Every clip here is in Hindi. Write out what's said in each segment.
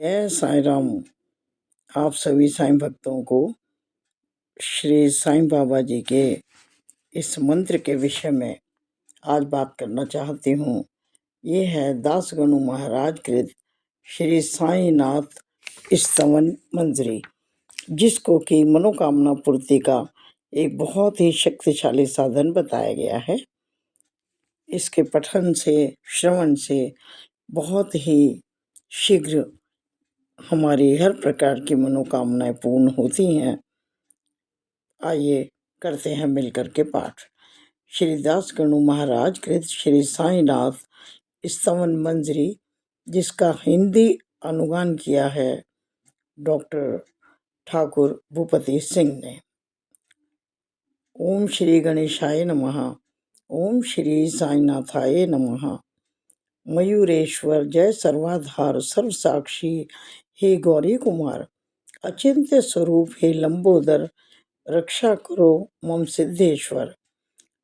जय साईं राम। आप सभी साईं भक्तों को श्री साईं बाबा जी के इस मंत्र के विषय में आज बात करना चाहती हूँ। ये है दासगणु महाराज कृत श्री साईनाथ स्तवन मंजरी, जिसको कि मनोकामना पूर्ति का एक बहुत ही शक्तिशाली साधन बताया गया है। इसके पठन से, श्रवण से बहुत ही शीघ्र हमारी हर प्रकार की मनोकामनाएं पूर्ण होती हैं। आइए करते हैं मिलकर के पाठ। श्री दासगणु महाराज कृत श्री साईनाथ स्तवन मंजरी, जिसका हिंदी अनुगान किया है डॉक्टर ठाकुर भूपति सिंह ने। ओम श्री गणेशाय नमः। ओम श्री साईनाथाय नमः। मयूरेश्वर जय सर्वाधार सर्व साक्षी हे गौरी कुमार, अचिंत्य स्वरूप हे लंबोदर, रक्षा करो मम सिद्धेश्वर।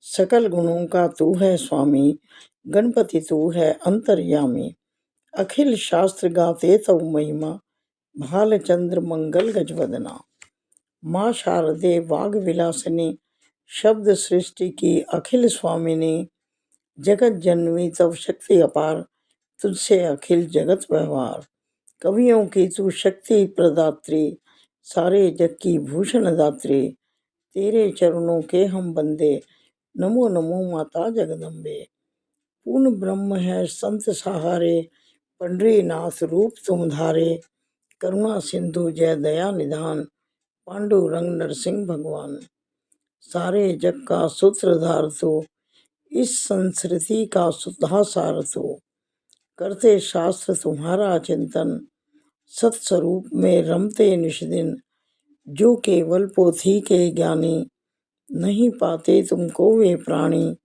सकल गुणों का तू है स्वामी, गणपति तू है अंतर्यामी। अखिल शास्त्र गाते तव महिमा, भालचंद्र मंगल गजवदना। माँ शारदे वाग विलासिनी, शब्द सृष्टि की अखिल स्वामिनी। जगत जननी तव शक्ति अपार, तुझसे अखिल जगत व्यवहार। कवियों की तू शक्ति प्रदात्री, सारे जग की भूषण दात्री। तेरे चरणों के हम बंदे, नमो नमो माता जगदम्बे। पूर्ण ब्रह्म है संत सहारे, पंडरीनाथ रूप तुम धारे। करुणा सिंधु जय दया निधान, पांडुरंग नरसिंह भगवान। सारे जग का सूत्रधार तो, इस संस्कृति का सुधा सार तो। करते शास्त्र तुम्हारा चिंतन, सत्स्वरूप में रमते निश दिन। जो केवल पोथी के ज्ञानी, नहीं पाते तुमको वे प्राणी।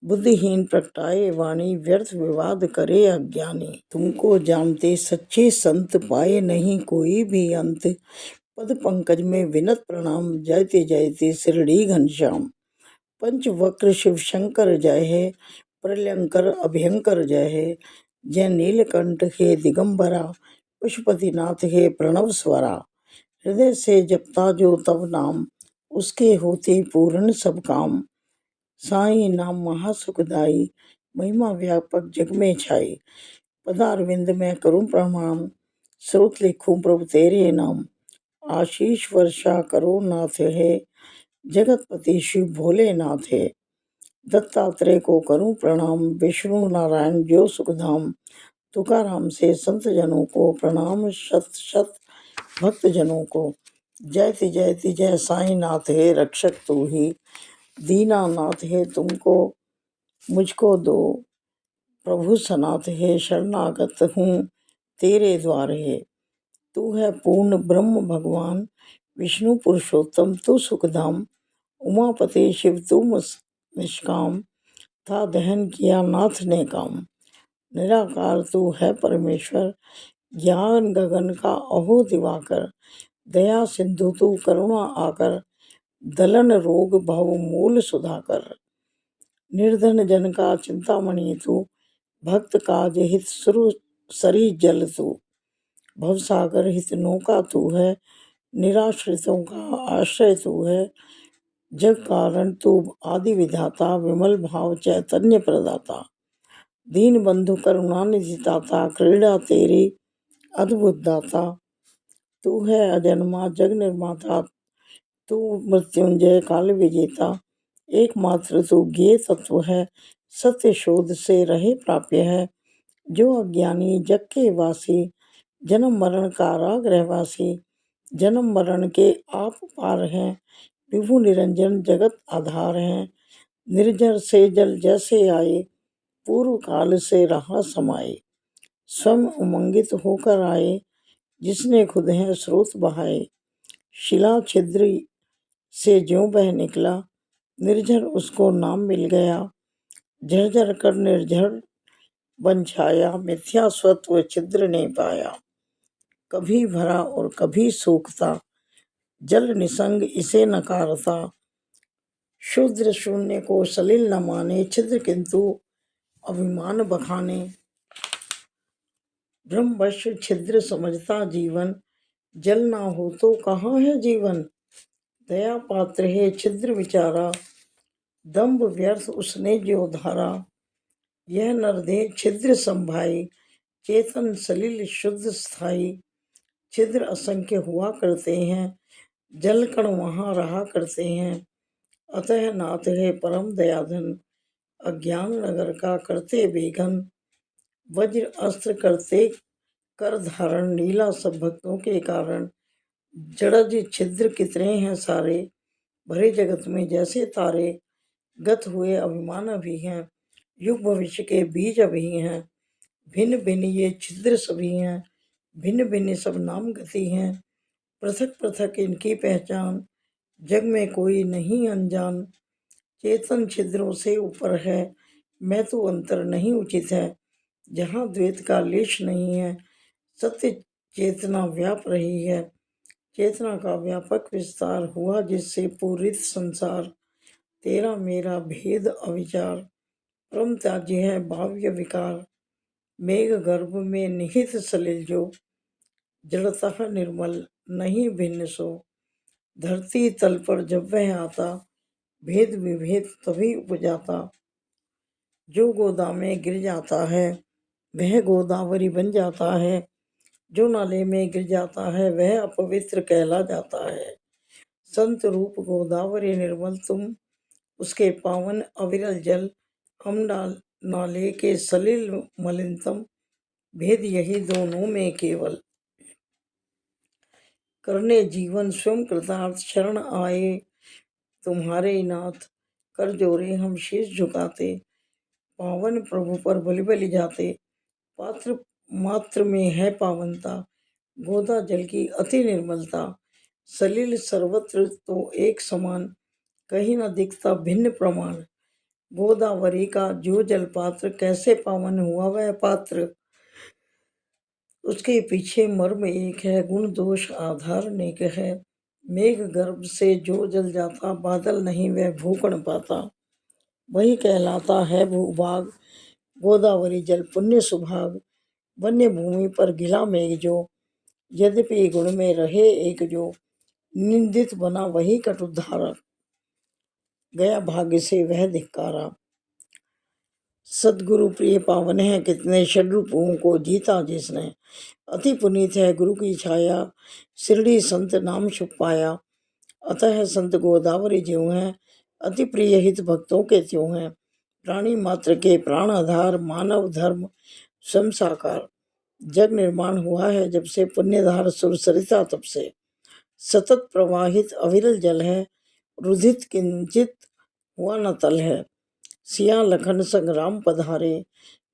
बुद्धिहीन प्रगटाए वाणी, व्यर्थ विवाद करे अज्ञानी। तुमको जानते सच्चे संत, पाए नहीं कोई भी अंत। पद पंकज में विनत प्रणाम, जयते जयते शिरडी घनश्याम। पंच वक्र शिव शंकर जय है, प्रलयंकर अभयंकर जय है। जय नीलकंठ हे दिगंबरा, पशुपतिनाथ हे प्रणव स्वरा। हृदय से जपता जो तब नाम, उसके होते पूर्ण सब काम। साईं नाम महासुखदाई, महिमा व्यापक जग में छाई। पदारविंद में करूं प्रणाम, स्रोत लिखूं प्रभु तेरे नाम। आशीष वर्षा करो नाथ है, जगतपति शिव भोलेनाथ है। दत्तात्रेय को करूं प्रणाम, विष्णु नारायण जो सुखधाम। तुकाराम से संत जनों को प्रणाम, शत शत भक्त जनों को। जयति जयति जय साईनाथ है, रक्षक तू ही दीनानाथ है। तुमको मुझको दो प्रभु सनाथ है, शरणागत हूँ तेरे द्वार है। तू है पूर्ण ब्रह्म भगवान, विष्णु पुरुषोत्तम तू सुखधाम। उमापति शिव तू निष्काम, था दहन किया नाथ ने काम। निराकार तू है परमेश्वर, ज्ञान गगन का अहो दिवाकर। दया सिंधु तू करुणा आकर, दलन रोग भव मूल सुधाकर। निर्धन जन का चिंतामणि तू, भक्त काज हित सुरु सरी जल तू। भवसागर हित नौका तू है, निराश्रितों का आश्रय तू है। जग कारण तू आदि विधाता, विमल भाव चैतन्य प्रदाता। दीन बंधु करुणा निधि दाता, क्रीड़ा तेरी अद्भुत दाता। तू है अजन्मा जग निर्माता, तू मृत्युंजय काल विजेता। एकमात्र तू ज्ञेय तत्व है, सत्य शोध से रहे प्राप्य है। जो अज्ञानी जग के वासी, जन्म मरण कारागृहवासी। जन्म मरण के आप पार हैं, विभु निरंजन जगत आधार हैं। निर्जर से जल जैसे आए, पूर्व काल से रहा समाए। स्वयं उमंगित होकर आए, जिसने खुद है स्रोत बहाए। शिला छिद्र से ज्यों बह निकला, निर्जर उसको नाम मिल गया। झरझर कर निर्झर बन छाया, मिथ्या स्वत्व छिद्र ने पाया। कभी भरा और कभी सूखता, जल निसंग इसे नकारता। शूद्र शून्य को सलिल न माने, छिद्र किंतु अभिमान बखाने। ब्रह्मवश छिद्र समझता जीवन, जल ना हो तो कहाँ है जीवन। दया पात्र है छिद्र विचारा, दम्भ व्यर्थ उसने जो धारा। यह नरदे छिद्र संभाई, चेतन सलिल शुद्ध स्थाई। छिद्र असंख्य हुआ करते हैं, जल कण वहाँ रहा करते हैं। अतः नाथ है परम दयाधन, अज्ञान नगर का करते बेघन। वज्र अस्त्र करते कर धारण, लीला सब भक्तों के कारण। जड़ज छिद्र कितने हैं सारे, भरे जगत में जैसे तारे। गत हुए अभिमान अभी हैं, युग भविष्य के बीज अभी हैं। भिन्न भिन्न ये छिद्र सभी हैं, भिन्न भिन्न सब नाम गति हैं। पृथक पृथक इनकी पहचान, जग में कोई नहीं अनजान। चेतन छिद्रों से ऊपर है, मैं तो अंतर नहीं उचित है। जहाँ द्वैत का लेश नहीं है, सत्य चेतना व्याप रही है। चेतना का व्यापक विस्तार हुआ जिससे पूरित संसार। तेरा मेरा भेद अविचार, परम त्याज्य है भाव्य विकार। मेघ गर्भ में निहित सलिल जो, जड़तः निर्मल नहीं भिन्न सो। धरती तल पर जब वह आता, भेद विभेद तभी उपजाता। जो गोदा में गिर जाता है, वह गोदावरी बन जाता है। जो नाले में गिर जाता है, वह अपवित्र कहला जाता है। संत रूप गोदावरी निर्मल तुम, उसके पावन अविरल जल। हम नाले के सलिल मलिनतम, भेद यही दोनों में केवल। करने जीवन स्वयं कृतार्थ, शरण आए तुम्हारे नाथ। कर जोरे हम शीश झुकाते, पावन प्रभु पर बलि बलि जाते। पात्र मात्र में है पावनता, गोदा जल की अति निर्मलता। सलिल सर्वत्र तो एक समान, कहीं न दिखता भिन्न प्रमाण। गोदावरी का जो जल पात्र, कैसे पावन हुआ वह पात्र। उसके पीछे मर्म एक है, गुण दोष आधार अनेक है। मेघ गर्भ से जो जल जाता, बादल नहीं वह भूकण पाता। वही कहलाता है भूभाग, गोदावरी जल पुण्य सुभाग। वन्य भूमि पर गिला मेघ जो, यद्यपि गुण में रहे एक जो। निंदित बना वही कटुद्धारक, गया भाग्य से वह धिक्कारा। सदगुरु प्रिय पावन है कितने, षड्रूपों को जीता जिसने। अति पुनीत है गुरु की छाया, शिरडी संत नाम छुप पाया। अतः संत गोदावरी ज्यों हैं, अति प्रिय हित भक्तों के त्यों हैं। प्राणी मात्र के प्राण आधार, मानव धर्म स्वयं साकार। जग निर्माण हुआ है जब से, पुण्यधार सुर सरिता तब से। सतत प्रवाहित अविरल जल है, रुधित किंचित हुआ न तल है। सिया लखन संग्राम पधारे,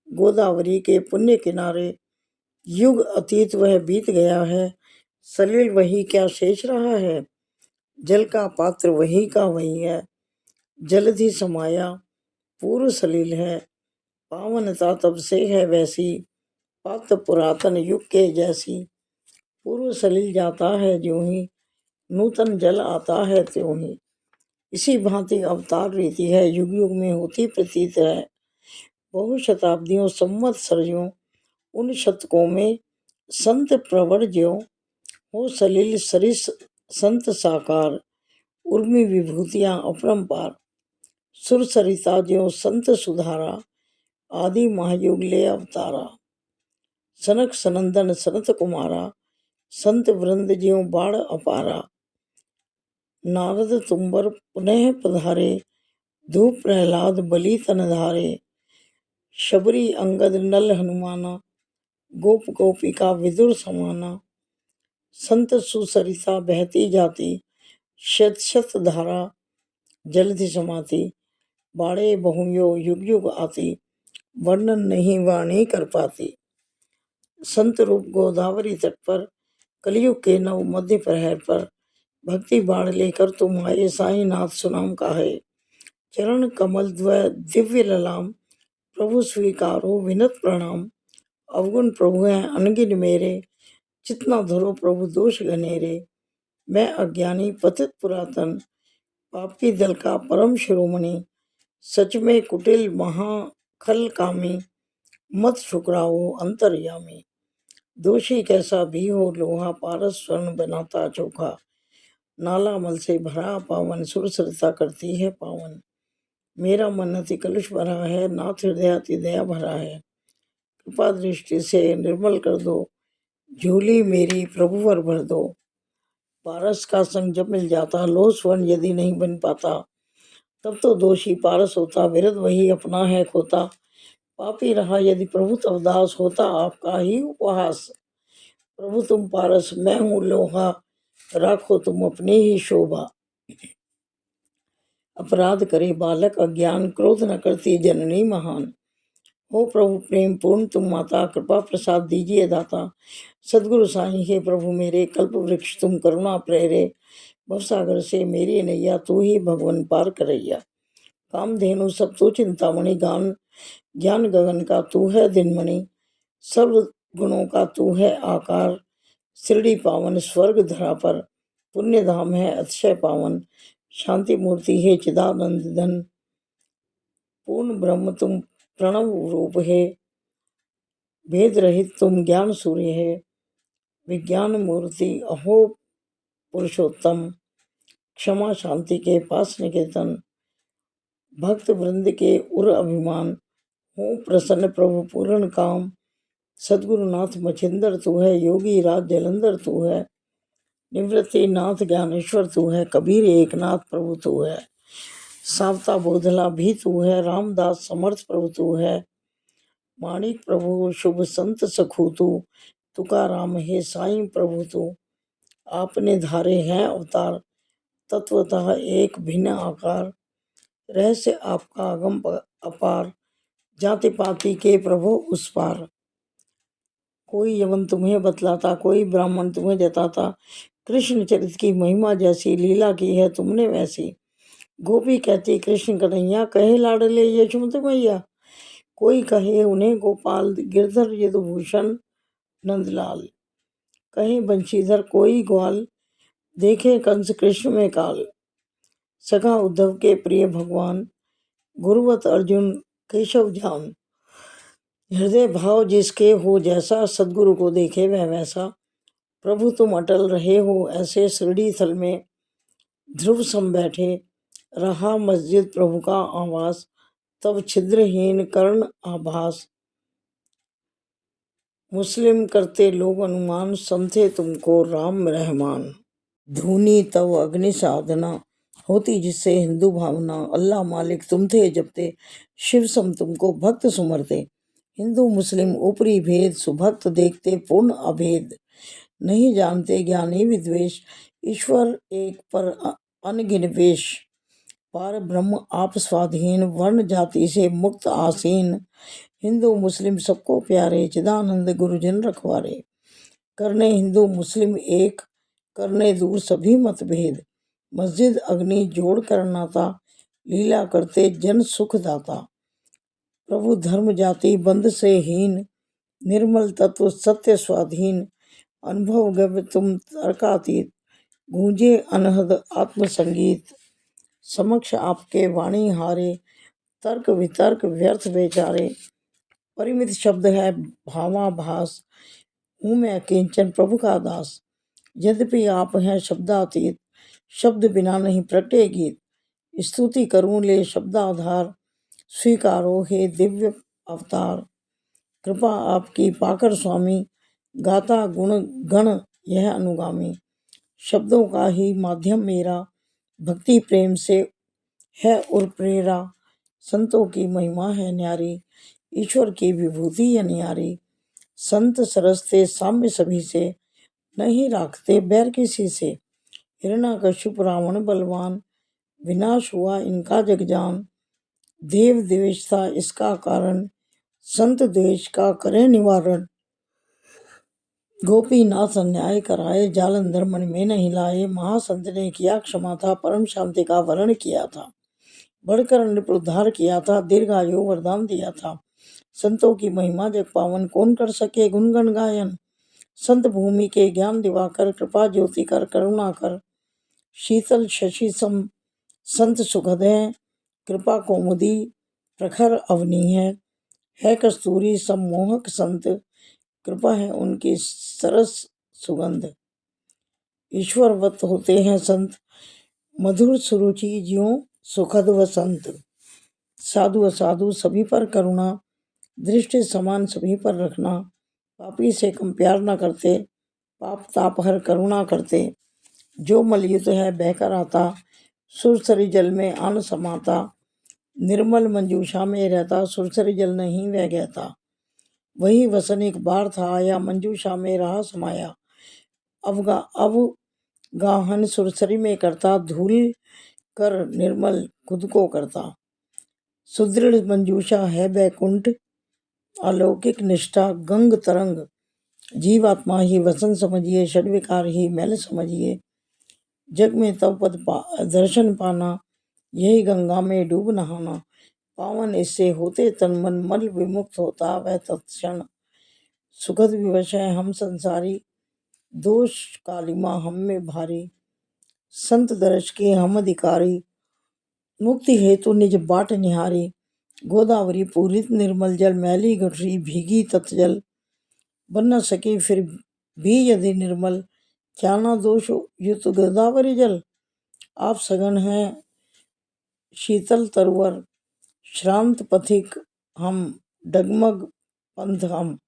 गोदावरी के पुण्य किनारे। युग अतीत वह बीत गया है, सलिल वही क्या शेष रहा है। जल का पात्र वही का वही है, जलधि समाया पूर्व सलिल है। पावनता तब से है वैसी, पात्र पुरातन युग के जैसी। पूर्व सलिल जाता है ज्यों ही, नूतन जल आता है त्यों ही। इसी भांति अवतार रीति है, युग युग में होती प्रतीत है। बहु शताब्दियों संवत्सरियों, उन शतकों में संत प्रवर ज्यों। हो सलिल सरिस संत साकार, उर्मी विभूतियां अपरंपार। सुर सरिता ज्यों संत सुधारा, आदि महायुग ले अवतारा। सनक सनंदन सनत कुमारा, संत वृंद ज्यों बाढ़ अपारा। नारद तुम्बर पुनः पधारे, धूप प्रहलाद बलि तन धारे। शबरी अंगद नल हनुमाना, गोप गोपिका विदुर समाना। संत सुसरिता बहती जाती, शत शत धारा जलधि समाती। बाड़े बहुयो युग युग आती, वर्णन नहीं वाणी कर पाती। संत रूप गोदावरी तट पर, कलयुग के नव मध्य प्रहर पर। भक्ति बाण लेकर तुम आए, साईं नाथ सुनाम का है। चरण कमल दिव्य ललाम, प्रभु स्वीकारो विनत प्रणाम। अवगुण प्रभु हैं अनगिन मेरे, चितना धरो प्रभु दोष घनेरे। मैं अज्ञानी पतित पुरातन, पापी दल का परम शिरोमणि। सच में कुटिल महाखल कामी, मत ठुकराओ अंतर्यामी। दोषी कैसा भी हो लोहा, पारस स्वर्ण बनाता चोखा। नाला मल से भरा पावन, सुरसरिता करती है पावन। मेरा मन अति कलुष भरा है, नाथ हृदय अति दया भरा है। कृपा दृष्टि से निर्मल कर दो, झोली मेरी प्रभुवर भर दो। पारस का संग जब मिल जाता, लो स्वर्ण यदि नहीं बन पाता। तब तो दोषी पारस होता, विरध वही अपना है खोता। पापी रहा यदि प्रभु तब दास, होता आपका ही उपहास। प्रभु तुम पारस, मैं हूँ लोहा, राखो तुम अपनी ही शोभा। अपराध करे बालक अज्ञान, क्रोध न करती जननी महान। हो प्रभु प्रेम पूर्ण तुम माता, कृपा प्रसाद दीजिए दाता। सद्गुरु साईं हे प्रभु मेरे, कल्प वृक्ष तुम करुणा प्रेरे। भवसागर से मेरी नैया, तू ही भगवन पार करैया। कामधेनु सब तू चिंतामणि, ज्ञान गगन का तू है दिनमणि। सर्व गुणों का तू है आकार, शिरडी पावन स्वर्ग धरा पर। पुण्य धाम है अतिशय पावन, शांति मूर्ति है चिदानंद धन। पूर्ण ब्रह्म तुम प्रणव रूप है, भेद रहित तुम ज्ञान सूर्य है। विज्ञान मूर्ति अहो पुरुषोत्तम, क्षमा शांति के पास निकेतन। भक्त वृंद के उर अभिमान, हूँ प्रसन्न प्रभु पूर्ण काम। सद्गुरुनाथ मछिंदर तू है, योगी राज जलंधर तू है। निवृत्ति नाथ ज्ञानेश्वर तू है, कबीर एक नाथ प्रभु तू है। सावता बोधला भी तू है, रामदास समर्थ प्रभु तू है। माणिक प्रभु शुभ संत सखू तू, तुकाराम हे साईं प्रभु तू। आपने धारे हैं अवतार, तत्वतः एक भिन्न आकार। रहस्य आपका अगम अपार, जाति पाति के प्रभु उस पार। कोई यवन तुम्हें बतलाता, कोई ब्राह्मण तुम्हें जताता। कृष्ण चरित्र की महिमा जैसी, लीला की है तुमने वैसी। गोपी कहती कृष्ण कन्हैया, कहे लाडले यशोमती मैया। कोई कहे उन्हें गोपाल, गिरधर यदुभूषण नंदलाल। कहे बंशीधर कोई ग्वाल, देखे कंस कृष्ण में काल। सखा उद्धव के प्रिय भगवान, गुरुवत अर्जुन केशव जान। हृदय भाव जिसके हो जैसा, सद्गुरु को देखे वह वैसा। प्रभु तुम अटल रहे हो ऐसे, शिरडी थल में ध्रुव सम बैठे। रहा मस्जिद प्रभु का आवास, तब छिद्रहीन कर्ण आभास। मुस्लिम करते लोग अनुमान, समझे तुमको राम रहमान। धूनी तव अग्नि साधना, होती जिससे हिंदू भावना। अल्लाह मालिक तुम थे जपते, शिव सम तुमको भक्त सुमरते। हिंदू मुस्लिम ऊपरी भेद, सुभक्त देखते पूर्ण अभेद। नहीं जानते ज्ञानी विद्वेष, ईश्वर एक पर अनगिन वेश। पार ब्रह्म आप स्वाधीन, वर्ण जाति से मुक्त आसीन। हिंदू मुस्लिम सबको प्यारे, चिदानंद गुरुजन रखवारे। करने हिंदू मुस्लिम एक, करने दूर सभी मतभेद। मस्जिद अग्नि जोड़ कर नाता, लीला करते जन सुख दाता। प्रभु धर्म जाति बंध से हीन, निर्मल तत्व सत्य स्वाधीन। अनुभव गव्य तुम तर्कातीत, गूंजे अनहद आत्म संगीत। समक्ष आपके वाणी हारे, तर्क वितर्क व्यर्थ बेचारे। परिमित शब्द है भावाभास, हूँ मैं किंचन प्रभु का दास। यद्यपि आप हैं शब्दातीत, शब्द बिना नहीं प्रगटे गीत। स्तुति करूं ले शब्दाधार, स्वीकारो हे दिव्य अवतार। कृपा आपकी पाकर स्वामी, गाता गुण गण यह अनुगामी। शब्दों का ही माध्यम मेरा, भक्ति प्रेम से है उर प्रेरा। संतों की महिमा है न्यारी, ईश्वर की विभूति अनियारी। संत सरसते साम्य सभी से, नहीं राखते बैर किसी से। हिरण्याकश्यप रावण बलवान, विनाश हुआ इनका जगजान। देव द्वेष था इसका कारण, संत द्वेष का करे निवारण। गोपीनाथ अन्याय कराए, जालंधर मन में नहीं लाए। महासंत ने किया क्षमा था, परम शांति का वर्ण किया था। बढ़कर नृपोद्धार किया था, दीर्घायु वरदान दिया था। संतों की महिमा जग पावन, कौन कर सके गुणगण गायन। संत भूमि के ज्ञान दिवाकर, कृपा ज्योति कर करुणा कर। शीतल शशि सम संत सुखद है, कृपा कौमुदी प्रखर अवनी है। कस्तूरी सम्मोहक संत, कृपा है उनकी सरस सुगंध। ईश्वरवत होते हैं संत, मधुर सुरुचि ज्यों सुखद वसंत। साधु असाधु सभी पर करुणा, दृष्टि समान सभी पर रखना। पापी से कम प्यार न करते, पाप ताप हर करुणा करते। जो मलयुत है बहकर आता, सुरसरी जल में आन समाता। निर्मल मंजूषा में रहता, सुरसरी जल नहीं वह गहता। वही वसन एक बार था आया, मंजूषा में रहा समाया। अवगाहन सुरसरी में करता, धूल कर निर्मल खुद को करता। सुदृढ़ मंजूषा है बैकुंठ, अलौकिक निष्ठा गंग तरंग। जीवात्मा ही वसन समझिए, षड्विकार ही मैल समझिए। जग में तव पद दर्शन पाना, यही गंगा में डूब नहाना। पावन इससे होते तन मन, मल विमुक्त होता वह तत्क्षण। सुखद विवश है हम संसारी, दोष कालिमा हम में भारी। संत दर्श के हम अधिकारी, मुक्ति हेतु निज बाट निहारी। गोदावरी पूरित निर्मल जल, मैली गठरी भीगी तत्जल। बन न सके फिर भी यदि निर्मल, क्या ना दोष युत गोदावरी जल। आप सघन हैं शीतल तरुवर, श्रांत पथिक हम डगमग पंथ हम।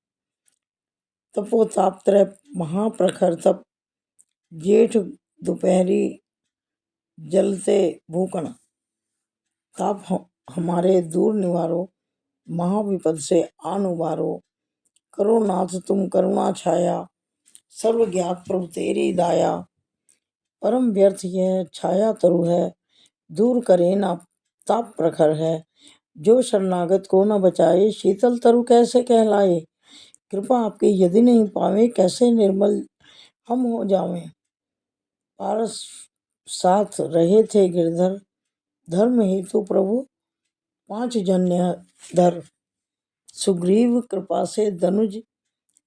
तपोताप त्रय महाप्रखर तप, जेठ दोपहरी जलते भूकण। ताप हमारे दूर निवारो, महाविपद से आन उबारो। करो नाथ तुम करुणा छाया, सर्व ज्ञात प्रभु तेरी दाया। परम व्यर्थ यह छाया तरु है, दूर करे ना ताप प्रखर है। जो शरणागत को न बचाए, शीतल तरु कैसे कहलाए। कृपा आपकी यदि नहीं पावे, कैसे निर्मल हम हो जावें। पारस साथ रहे थे गिरधर, धर्म हेतु प्रभु 5 जन्य धर। सुग्रीव कृपा से धनुज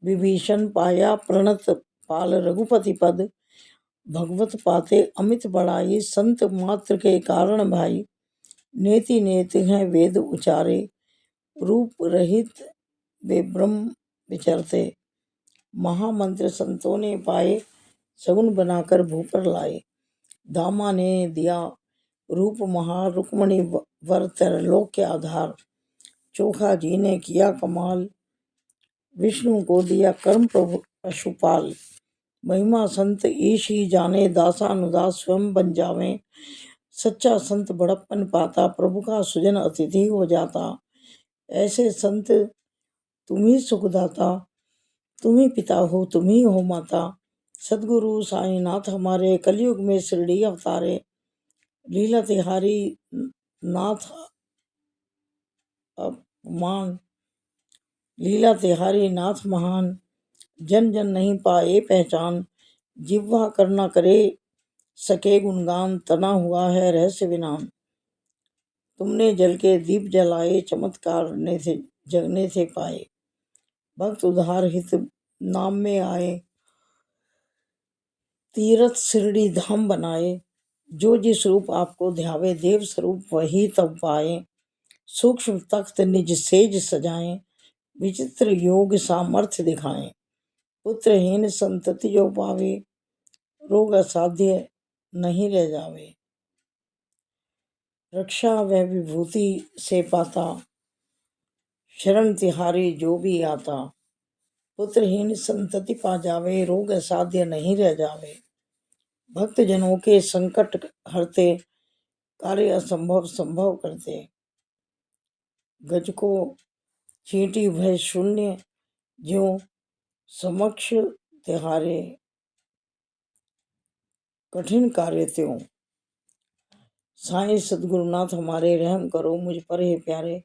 विभीषण पाया, प्रणत पाल रघुपति पद। भगवत पाते अमित बड़ाई, संत मात्र के कारण भाई। नेति नेति हैं वेद उचारे, रूप रहित वे ब्रह्म विचरते। महामंत्र संतों ने पाए, सगुन बनाकर भूपर लाए। दामा ने दिया रूप महा, रुक्मणी वर त्रैलोक के आधार। चोखा जी ने किया कमाल, विष्णु को दिया कर्म प्रभु पशुपाल। महिमा संत ईश ही जाने, दासानुदास स्वयं बन जावे। सच्चा संत बड़प्पन पाता, प्रभु का सुजन अतिथि हो जाता। ऐसे संत तुम ही सुखदाता, तुम ही पिता हो तुम ही हो माता। सदगुरु साईनाथ हमारे, कलयुग में शिरडी अवतारे। लीला तिहारी नाथ अपमान, लीला तिहारी नाथ महान। जन जन नहीं पाए पहचान, जिह्वा करना करे सके गुणगान। तना हुआ है रहस्य विनान, तुमने जल के दीप जलाए। चमत्कार ने थे जगने थे पाए, भक्त उद्धार हित नाम में आए। तीरथ शिरडी धाम बनाए, जो जिस रूप आपको ध्यावे। देव स्वरूप वही तब पाए, सूक्ष्म तख्त निज सेज सजाएं। विचित्र योग सामर्थ्य दिखाएं, पुत्रहीन संतति जो पावे। रोग असाध्य नहीं रह जावे, रक्षा वह विभूति से पाता। शरण तिहारी जो भी आता, पुत्रहीन संतति पा जावे। रोग असाध्य नहीं रह जावे, भक्त जनों के संकट हरते। कार्य असंभव संभव करते, गज को चींटी भय शून्य ज्यों समक्ष तिहारे। कठिन कार्य त्यों। साईं सदगुरुनाथ हमारे, रहम करो मुझ पर हे प्यारे।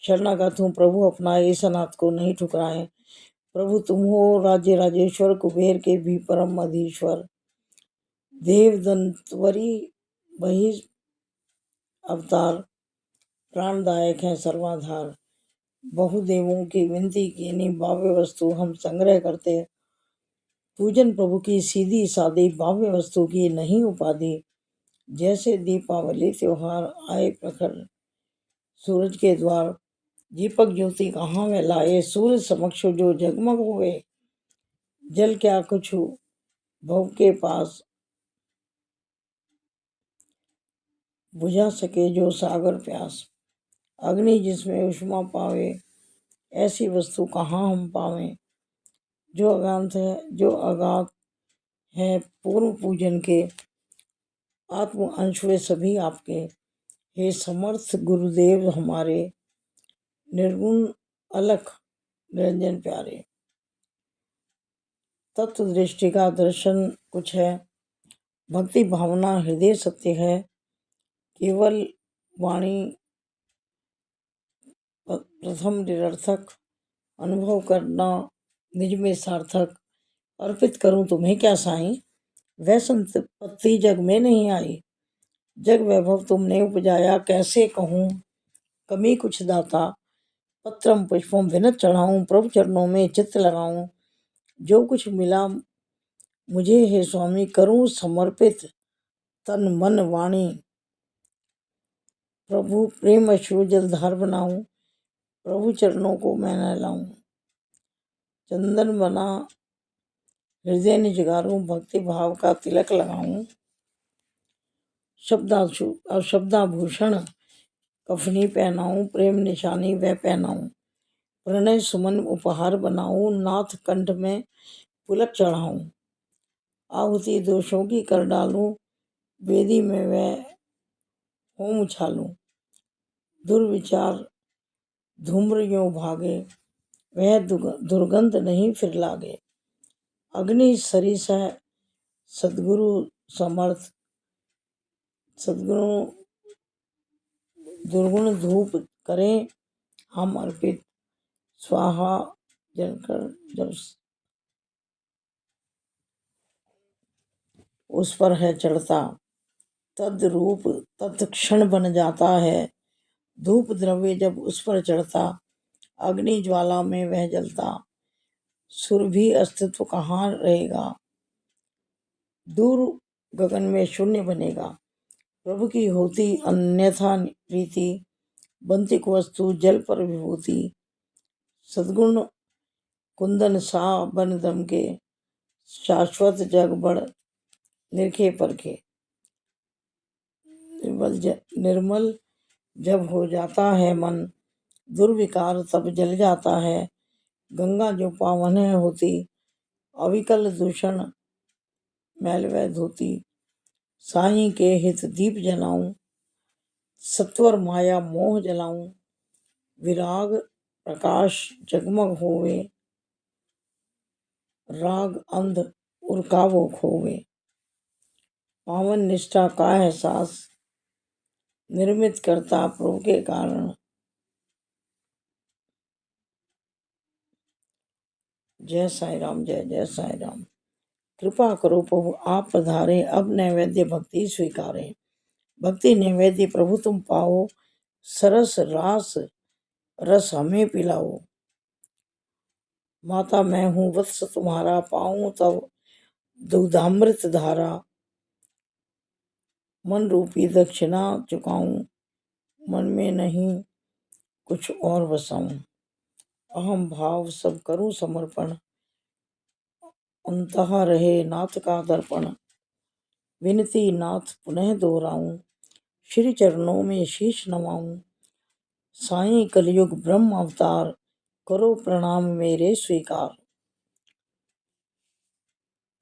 शरणागत हूँ प्रभु अपनाए, इस अनाथ को नहीं ठुकराए। प्रभु तुम हो राज्य राजेश्वर, कुबेर के भी परम अधीश्वर। देव दंतवरी वही अवतार, प्राणदायक है सर्वाधार। बहुदेवों की विनती कीनी, बाह्य वस्तु हम संग्रह करते। पूजन प्रभु की सीधी सादी, बाह्य वस्तु की नहीं उपाधि। जैसे दीपावली त्योहार आए प्रखर, सूरज के द्वार। दीपक ज्योति कहाँ में लाए, सूर्य समक्ष जो जगमग हुए। जल क्या कुछ भव के पास, बुझा सके जो सागर प्यास। अग्नि जिसमें उष्मा पावे, ऐसी वस्तु कहाँ हम पावें। जो अगाध है, जो अगाध है पूर्व पूजन के, आत्म अंश वे सभी आपके। हे समर्थ गुरुदेव हमारे, निर्गुण अलख निरंजन प्यारे। तत्व दृष्टि का दर्शन कुछ है, भक्ति भावना हृदय सत्य है। केवल वाणी प्रथम निरर्थक, अनुभव करना निज में सार्थक। अर्पित करूं तुम्हें क्या साईं, वह संपत्ति जग में नहीं आई। जग वैभव तुमने उपजाया, कैसे कहूँ कमी कुछ दाता। पत्रम पुष्पम विनत चढ़ाऊं, प्रभु चरणों में चित्त लगाऊं। जो कुछ मिला मुझे हे स्वामी, करूं समर्पित तन मन वाणी। प्रभु प्रेम अश्रु जलधार बनाऊं, प्रभु चरणों को मैं नहलाऊं। चंदन बना हृदय निज गारूं, भक्ति भाव का तिलक लगाऊं। शब्दाभूषण कफनी पहनाऊं, प्रेम निशानी वह पहनाऊं। प्रणय सुमन उपहार बनाऊं, नाथ कंठ में पुलक चढ़ाऊं। आहुति दोषों की कर डालूं, वेदी में वह होम उछालूं। दुर्विचार धूम्र यों भागे, वह दुर्गंध नहीं फिर लागे। अग्नि सरिस है सद्गुरु समर्थ, सद्गुरु दुर्गुण धूप करें हम अर्पित। स्वाहा जलकर जब उस पर है चढ़ता, तद रूप तत्क्षण बन जाता है। धूप द्रव्य जब उस पर चढ़ता, अग्नि ज्वाला में वह जलता। सुर भी अस्तित्व कहाँ रहेगा, दूर गगन में शून्य बनेगा। प्रभु की होती अन्यथा प्रीति, बनती को वस्तु जल पर विभूति। सद्गुण कुंदन सा बन दम के, शाश्वत जग बड़ निरखे परखे। निर्मल जब हो जाता है मन, दुर्विकार तब जल जाता है। गंगा जो पावन है होती, अविकल दूषण मैल वह धोती। साईं के हित दीप जलाऊं, सत्वर माया मोह जलाऊं। विराग प्रकाश जगमग होवे, राग अंध उर्कावो खोवे। पावन निष्ठा का एहसास निर्मित करता प्रभु के कारण। जय साई राम, जय जय साई राम। कृपा करो प्रभु आप पधारे, अब नैवेद्य भक्ति स्वीकारें। भक्ति नैवेद्य प्रभु तुम पाओ, सरस रास रस हमें पिलाओ। माता मैं हूँ वत्स तुम्हारा, पाऊं तब दूधामृत धारा। मन रूपी दक्षिणा चुकाऊं, मन में नहीं कुछ और बसाऊं। अहम भाव सब करूं समर्पण, अंतः रहे नाथ का दर्पण। विनती नाथ पुनः दोहराऊं, श्री चरणों में शीश नवाऊं। साईं कलयुग ब्रह्म अवतार, करो प्रणाम मेरे स्वीकार।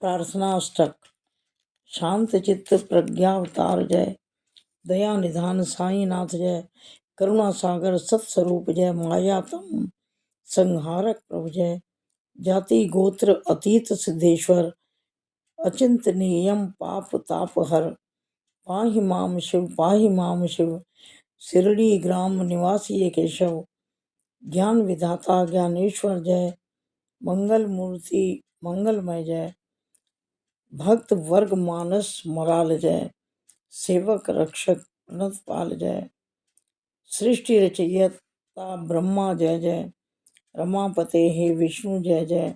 प्रार्थना अष्टक। शांत चित्त प्रज्ञा अवतार जय, दया निधान साईं नाथ जय। करुणा सागर सत्स्वरूप जय, माया तम संहारक प्रभु जय। जाति गोत्र अतीत सिद्धेश्वर, अचिंतनीयम पाप ताप हर। पाहि माम शिव, पाहि माम शिव, शिरडी ग्राम निवासी केशव। ज्ञान विधाता ज्ञानेश्वर जय, मंगल मूर्ति मंगलमय जय। भक्त वर्ग मानस मराल जय, सेवक रक्षक प्रणत पाल जय। सृष्टि रचयिता ब्रह्मा जय जय, रमापते हे विष्णु जय जय।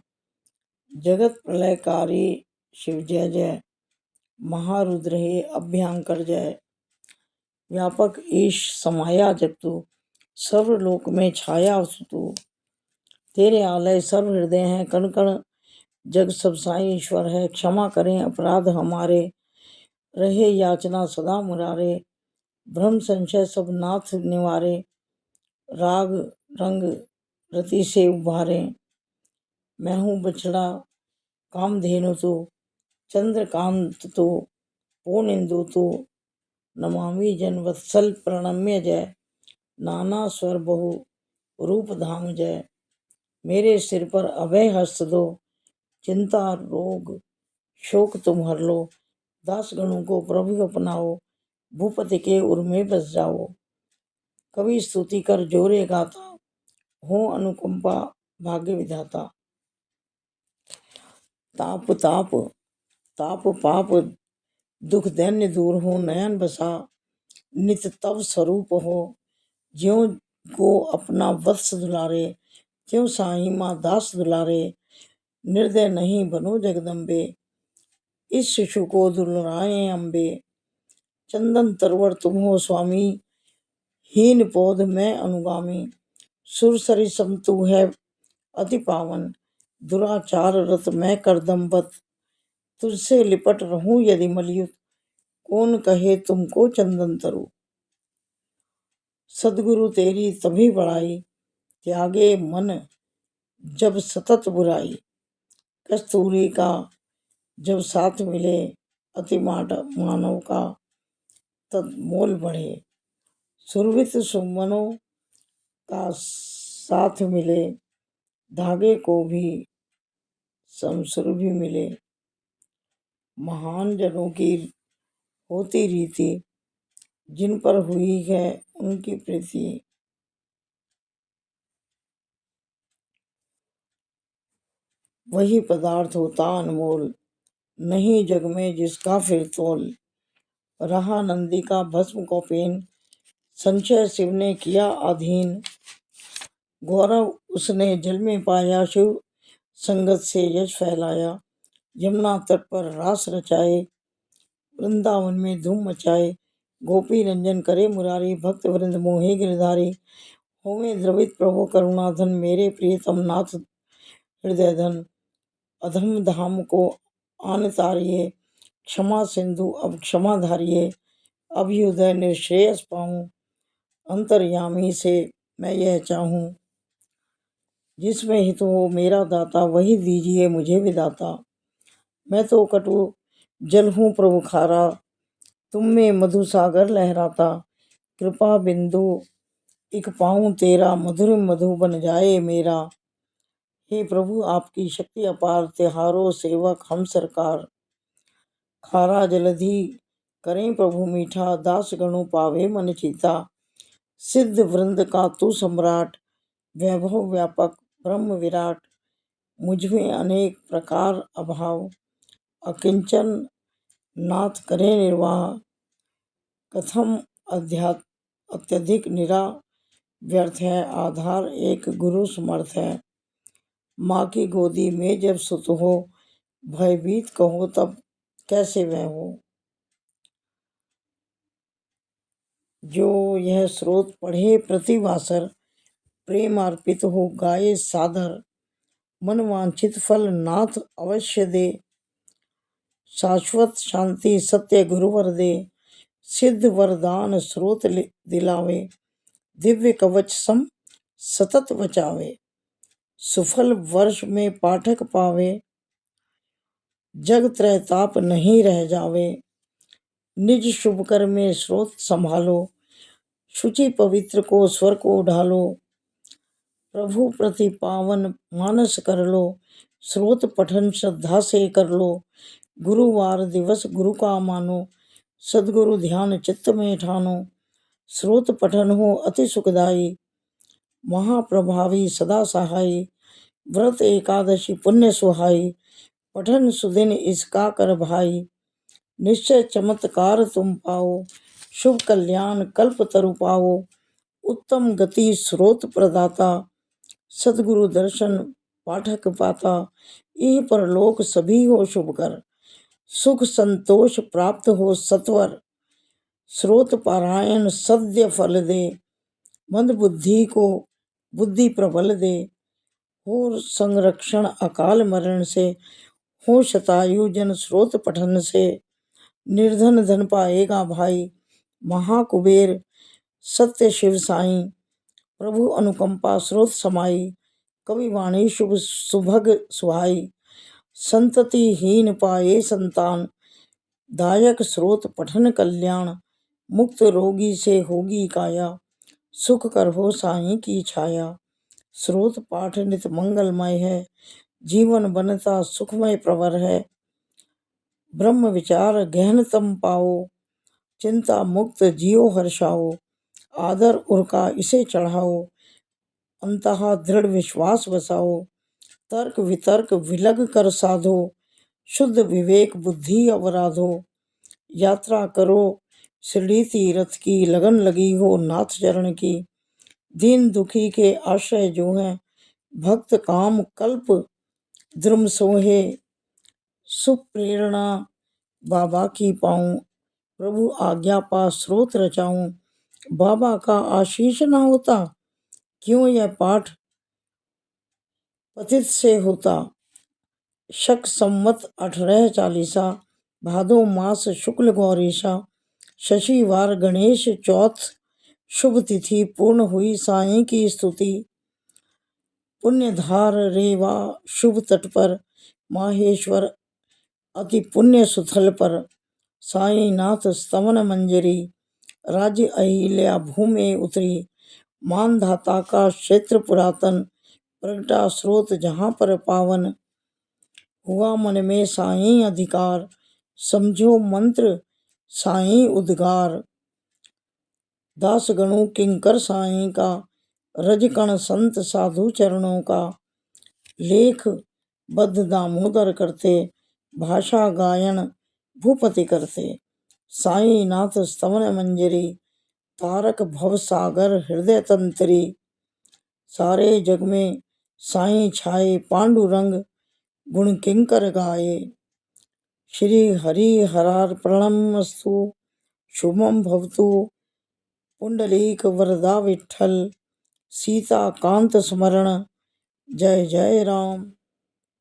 जगत प्रलयकारी शिव जय जय, महारुद्र हे अभ्यंकर जय। व्यापक ईश समाया जब तू, सर्वलोक में छाया तू। तेरे आलय सर्व हृदय हैं, कण कण जग सब साई ईश्वर है। क्षमा करें अपराध हमारे, रहे याचना सदा मुरारे। भ्रम संशय सब नाथ निवारे, राग रंग रति से उभारे। मैं हूँ बछड़ा कामधेनु तू, चंद्रकांत तू, पूर्ण इंदु तू। नमामि जन वत्सल प्रणम्य जय, नाना स्वर बहु रूप धाम जय। मेरे सिर पर अभय हस्त दो, चिंता रोग शोक तुम हर लो। दास गणों को प्रभु अपनाओ, भूपति के उर में बस जाओ। कवि स्तुति कर जोरे गाता, हो अनुकंपा भाग्य विधाता। ताप ताप ताप पाप दुख दैन्य दूर हो, नयन बसा नित तव स्वरूप हो। ज्यों को अपना वत्स दुलारे, त्यों साई माँ दास दुलारे। निर्दय नहीं बनो जगदम्बे, इस शिशु को दुलाराए अम्बे। चंदन तरवर तुम हो स्वामी, हीन पौध मैं अनुगामी। सुरसरी सम तू है अति पावन, दुराचार रत मैं करदम्बत। तुझसे लिपट रहूं यदि मलयुत, कौन कहे तुमको चंदन तरु। सदगुरु तेरी तभी बड़ाई, त्यागे मन जब सतत बुराई। कस्तूरी का जब साथ मिले, अति मानव का तद मोल बढ़े। सुरभित सुमनों का साथ मिले, धागे को भी समसुरभि मिले। महान जनों की होती रीति, जिन पर हुई है उनकी प्रीति। वही पदार्थ होता अनमोल, नहीं जग में जिसका फिर तोल। रहा नंदी का भस्म कौपेन, संशय शिव ने किया अधीन। गौरव उसने जल में पाया, शिव संगत से यश फैलाया। यमुना तट पर रास रचाए, वृंदावन में धूम मचाए। गोपी रंजन करे मुरारी, भक्त वृंद मोहे गिरधारी। होवे द्रवित प्रभु करुणाधन, मेरे प्रियतम नाथ हृदय धन। अधम धाम को आन तारिये, क्षमा सिंधु अब क्षमा धारिये। अभ्युदय निश्रेयस पाऊं, अंतर्यामी से मैं यह चाहूं। जिसमें हित हो मेरा दाता, वही दीजिए मुझे विदाता। मैं तो कटु जल हूँ प्रभु खारा, तुम में मधु सागर लहराता। कृपा बिंदु एक पाऊं तेरा, मधुर मधु बन जाए मेरा। हे प्रभु आपकी शक्ति अपार, त्योहारों सेवक हम सरकार। खारा जलधि करें प्रभु मीठा, दास गणों पावे मन चीता। सिद्ध वृंद का तू सम्राट, वैभव व्यापक ब्रह्म विराट। मुझमें अनेक प्रकार अभाव, अकिंचन नाथ करे निर्वाह। कथम अत्यधिक निरा व्यर्थ है, आधार एक गुरु समर्थ है। माँ की गोदी में जब सुत हो, भयभीत कहो तब कैसे वह हो। जो यह स्रोत पढ़े प्रतिवासर, प्रेम अर्पित हो गाये सादर। मन वांछित फल नाथ अवश्य दे, शाश्वत शांति सत्य गुरुवर दे। सिद्ध वरदान स्रोत दिलावे, दिव्य कवच सम सतत बचावे। सुफल वर्ष में पाठक पावे, जग त्रैताप नहीं रह जावे। निज शुभ कर में स्रोत संभालो, शुचि पवित्र को स्वर को ढालो। प्रभु प्रति पावन मानस कर लो, स्रोत पठन श्रद्धा से कर लो। गुरुवार दिवस गुरु का मानो, सदगुरु ध्यान चित्त में ठानो। स्रोत पठन हो अति सुखदाई, महाप्रभावी सदा सहाय। व्रत एकादशी पुण्य सुहाई, पठन सुदिन इसका कर भाई। निश्चय चमत्कार तुम पाओ, शुभ कल्याण कल्प तरु पाओ। उत्तम गति स्रोत प्रदाता, सदगुरु दर्शन पाठक पाता। इह परलोक सभी हो शुभ कर, सुख संतोष प्राप्त हो सत्वर। स्रोत पारायण सद्य फल दे, मंद बुद्धि को बुद्धि प्रबल दे, हो संरक्षण अकाल मरण से, हो शतायु जन स्रोत पठन से, निर्धन धन पाएगा भाई, महाकुबेर सत्य शिव साईं, प्रभु अनुकंपा स्रोत समाई, कवि वाणी शुभ सुभग सुहाई, संततिहीन पाए संतान, दायक स्रोत पठन कल्याण, मुक्त रोगी से होगी काया, सुख कर हो साईं की छाया, स्रोत पाठ नित मंगलमय है, जीवन बनता सुखमय प्रवर है, ब्रह्म विचार गहनतम पाओ, चिंता मुक्त जियो हर्षाओ, आदर उरका इसे चढ़ाओ, अंतः दृढ़ विश्वास बसाओ, तर्क वितर्क विलग कर साधो, शुद्ध विवेक बुद्धि अवराधो, यात्रा करो शिरडी तीरथ की, लगन लगी हो नाथ चरण की, दीन दुखी के आश्रय जो हैं, भक्त काम कल्प द्रुम सोहे, सुप्रेरणा बाबा की पाऊं, प्रभु आज्ञा पा स्रोत रचाऊं, बाबा का आशीष न होता, क्यों यह पाठ पतित से होता। शक संवत 1840, भादो मास शुक्ल गौरीशा, शशिवार गणेश चौथ, शुभ तिथि पूर्ण हुई साईं की स्तुति, पुण्यधार रेवा शुभ तट पर, माहेश्वर अति पुण्य सुथल पर, साईनाथ स्तवन मंजरी, राज्य अहिल्या भूमि उतरी, मानधाता का क्षेत्र पुरातन, प्रगटा स्रोत जहाँ पर पावन, हुआ मन में साईं अधिकार, समझो मंत्र साईं उद्गार, दास गणु किंकर साईं का, रजकण संत साधु चरणों का, लेख बद्ध दामोदर करते, भाषा गायन भूपति करते, साईनाथ स्तवन मंजरी, तारक भव सागर हृदय तंत्री, सारे जग में साईं छाए पांडुरंग, गुण किंकर गाए, श्री हरि हरार्पणमस्तु, शुभम भवतु, पुंडलीक वरदा विठ्ठल, सीता कांत स्मरण, जय जय राम,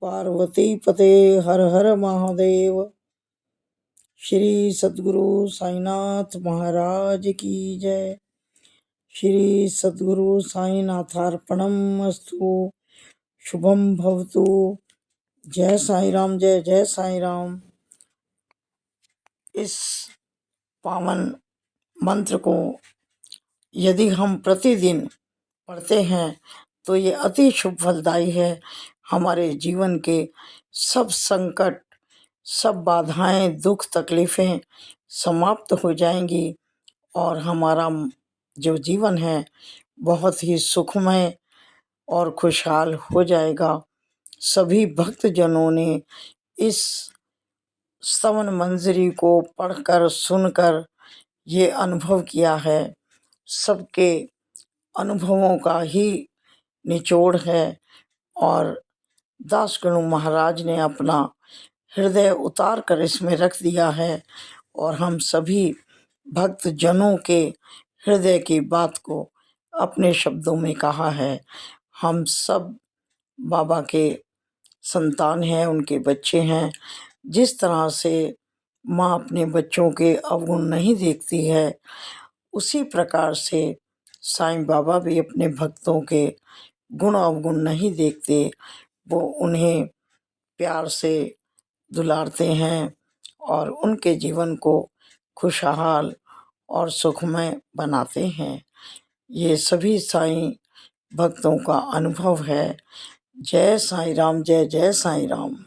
पार्वती पते हर हर महादेव। श्री सद्गुरु साईनाथ महाराज की जय। श्री सद्गुरु साईनाथार्पणमस्तु, शुभम भवतु। जय साई राम, जय जय साई राम। इस पावन मंत्र को यदि हम प्रतिदिन पढ़ते हैं तो ये अति शुभ फलदायी है। हमारे जीवन के सब संकट, सब बाधाएं, दुख तकलीफ़ें समाप्त हो जाएंगी और हमारा जो जीवन है बहुत ही सुखमय और खुशहाल हो जाएगा। सभी भक्तजनों ने इस स्तवन मंजरी को पढ़कर सुनकर ये अनुभव किया है। सबके अनुभवों का ही निचोड़ है और दासगणु महाराज ने अपना हृदय उतार कर इसमें रख दिया है और हम सभी भक्तजनों के हृदय की बात को अपने शब्दों में कहा है। हम सब बाबा के संतान हैं, उनके बच्चे हैं। जिस तरह से माँ अपने बच्चों के अवगुण नहीं देखती है, उसी प्रकार से साईं बाबा भी अपने भक्तों के गुण अवगुण नहीं देखते। वो उन्हें प्यार से दुलारते हैं और उनके जीवन को खुशहाल और सुखमय बनाते हैं। ये सभी साईं भक्तों का अनुभव है। जय साईं राम, जय जय साईं राम।